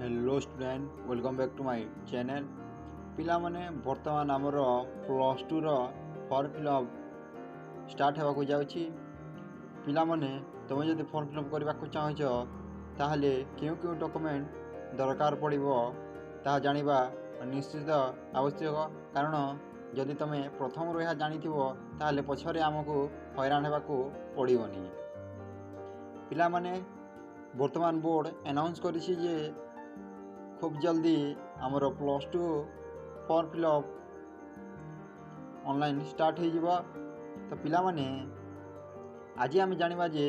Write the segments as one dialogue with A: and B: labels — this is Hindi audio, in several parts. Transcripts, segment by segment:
A: Hello student welcome back to my channel. पिला माने वर्तमान आमर प्लस टू रो फॉर्म फिलअप स्टार्ट होगा जाउछि। पिला माने तुम जदि फॉर्म फिलअप करबा को चाहछ ताहले क्यों डॉक्यूमेंट दरकार पड़िबो ता जानिबा निश्चित आवश्यक। कारण जदि तुम प्रथम रहा जानिथिबो ताहले पछरे हमकु हैरान हेबाकू पड़िबोनी। पिला माने वर्तमान बोर्ड अनाउंस करिछि जे खूब जल्दी आमर plus to form fill up online start हो। तो पिला माने आज आम जानिबा जे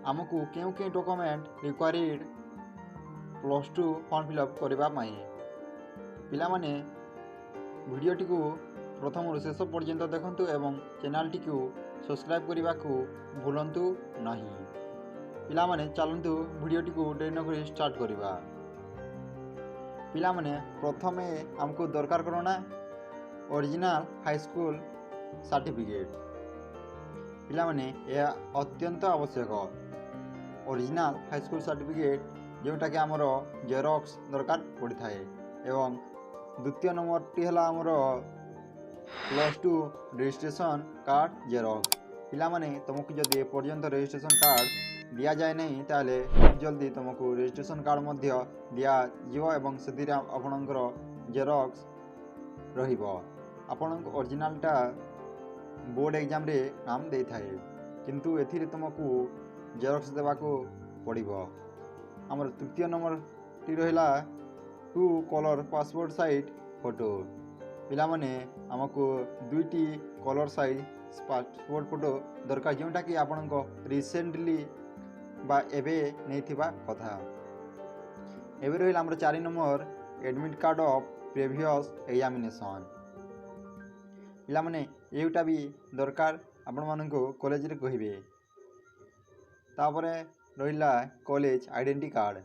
A: आमको क्यों document required plus two form fill up करबा पाई। पिला माने वीडियोटी को प्रथम शेष पर्यंत देखंतु एवं चैनल टी को सब्सक्राइब करने को भूलंतु नहीं। पिला माने चलंतु वीडियोटी को देरी न करी स्टार्ट करबा। पिला माने प्रथमे हमको दरकार करना ओरिजिनल हाई स्कूल सर्टिफिकेट। पिला माने यह अत्यंत आवश्यक। ओरिजिनल हाई स्कूल सर्टिफिकेट जोटा कि आमर जेरॉक्स दरकार पड़ी थाए। एवं द्वितीय नंबर टी हला आमर plus to registration card xerox. पिला माने तुमको जदि ए पर्यंत रजिस्ट्रेशन कार्ड दिया जाए नहीं ताले जल्दी तुमको रजिस्ट्रेशन कार्ड मध्य दिया जीव एवं से आपणकर जेरॉक्स रहिबो। आपणक ओरिजिनलटा बोर्ड एग्जाम रे नाम दे थाए किंतु एथिरे तुमको जेरॉक्स देबाको पड़िबो। हमर तृतीय नंबर टी रहिला 2 कलर पासपोर्ट साइज फोटो। पिला माने हमको 2टी कलर साइज पासपोर्ट फोटो दरकार जोटा कि आपणक रिसेंटली बा एबे नहीं थिबा कथा। एबे रहिला हमर 4 number admit card of previous examination. पिला माने एटा भी दरकार आपण मानको कॉलेज रे कहिबे। तापरे रहिला कॉलेज आइडेंटिटी कार्ड।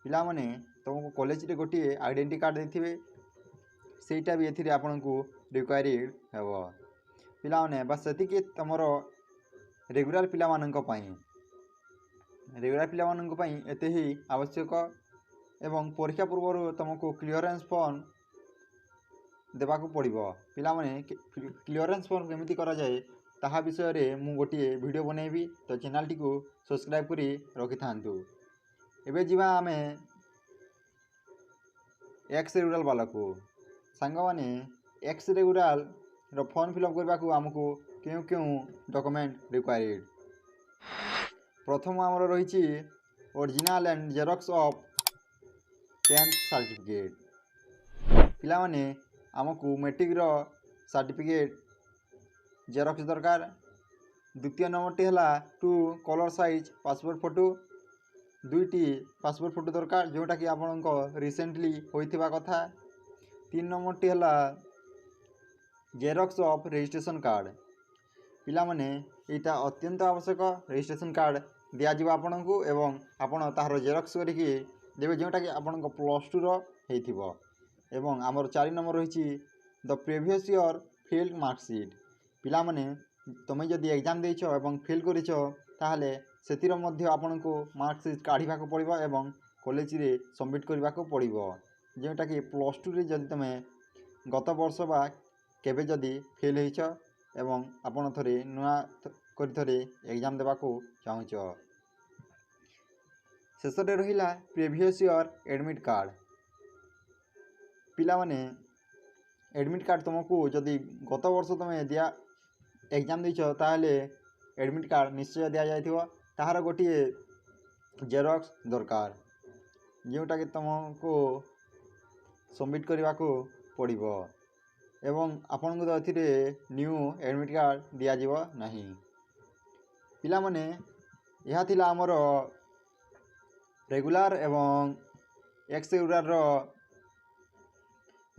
A: पिला माने तुमको कॉलेज रे गोटी आइडेंटिटी कार्ड देथिबे सेटा भी एथिरे आपनको रिक्वायर्ड हेबो। पिला माने बस सेति कि तमरो रेगुलर पिला माननको पई रेगुलर पिला माननको पई एते ही आवश्यक। एवं परीक्षा पूर्व तुमको क्लियरेंस फॉर्म देबाको पड़िबो। पिला माने क्लियरेंस फॉर्म केमिति करा जाए ताहा विषय रे मु गोटी वीडियो बनेबी। तो चैनल टी को सब्सक्राइब करी रखि थांतु। एबे जीवा आमे एक्स रेगुलर वाला को सांग माने एक्स रेगुलर रो फॉर्म फिलअप करबा को हमको क्यों डॉक्यूमेंट रिक्वायर्ड। प्रथम आमर रही original and xerox of 10th certificate. पिला माने हमको मैट्रिक रो सर्टिफिकेट जेरॉक्स दरकार। द्वितीय नंबर टी हला 2 कलर साइज पासपोर्ट फोटो 2टी पासपोर्ट फोटो दरकार जोटा कि आपनको रिसेंटली होइथिबा कथा। 3 नंबर टी हला जेरॉक्स ऑफ रजिस्ट्रेशन कार्ड। पिला माने एटा अत्यंत आवश्यक। रजिस्ट्रेशन कार्ड दिया जिबा आपनको एवं आपण तार जेरॉक्स करिकि देबे जोटा कि आपनको प्लस टू रो हेथिबो। एवं हमर 4 नंबर रही the previous year failed marksheet. पिला माने तुम जदि एग्जाम देइछो एवं फेल करिछो ताहले सेतिर मध्य आपनको मार्कशीट काढिबा को पड़िबो एवं कॉलेज रे सबमिट करबा को पड़िबो। जोटा कि प्लस टू रे जदि तुम गत वर्ष बा केबे जदि फेल होइछो एवं आपण थरे नुआ करि थरे एग्जाम देबा को चाहूछो। शेष रे रहिला प्रीवियस ईयर एडमिट कार्ड। पिला माने एडमिट कार्ड तुमको जदि गत वर्ष तुम दिया एग्जाम देइछो ताहले एडमिट कार्ड निश्चय दिया जाइथिबो। ताहार गोटी जेरॉक्स दरकार जोटा कि तुमको सबमिट करबा को पड़िबो एवं आपन को एथिरे न्यू एडमिट कार्ड दिया जिवो नहीं। पिला माने यहा थिला हमर रेगुलर एवं एक्स रेगुलर रो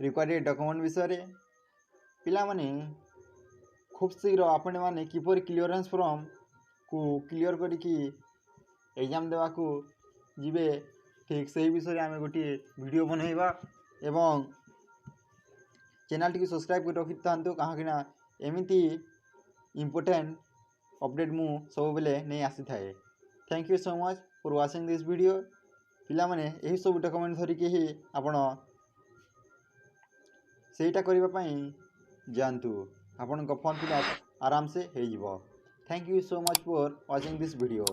A: रिक्वायर्ड डॉक्यूमेंट विषय रे। पिला माने खूब शीघ्र आपण माने किपर क्लियरेंस फॉर्म को क्लियर करिकि एग्जाम देवा को जिबे ठीक सही विषय रे आमे गोटी वीडियो बनैबा एवं चैनल टी को सब्सक्राइब कर रखि थांतु। कहाकिना एमिति इम्पोर्टेंट अपडेट मु सब बेले नहीं आसी थाए। Thank you so much for watching this video. ପିଲାମାନେ ଏହି ସବୁ ଡକୁମେଣ୍ଟ ଧରିକି ହିଁ ଆପଣ ସେଇଟା କରିବା ପାଇଁ ଯାଆନ୍ତୁ, ଆପଣଙ୍କ ଫର୍ମ ଫିଲ୍ଅପ୍ ଆରାମସେ ହେଇଯିବ। Thank you so much for watching this video.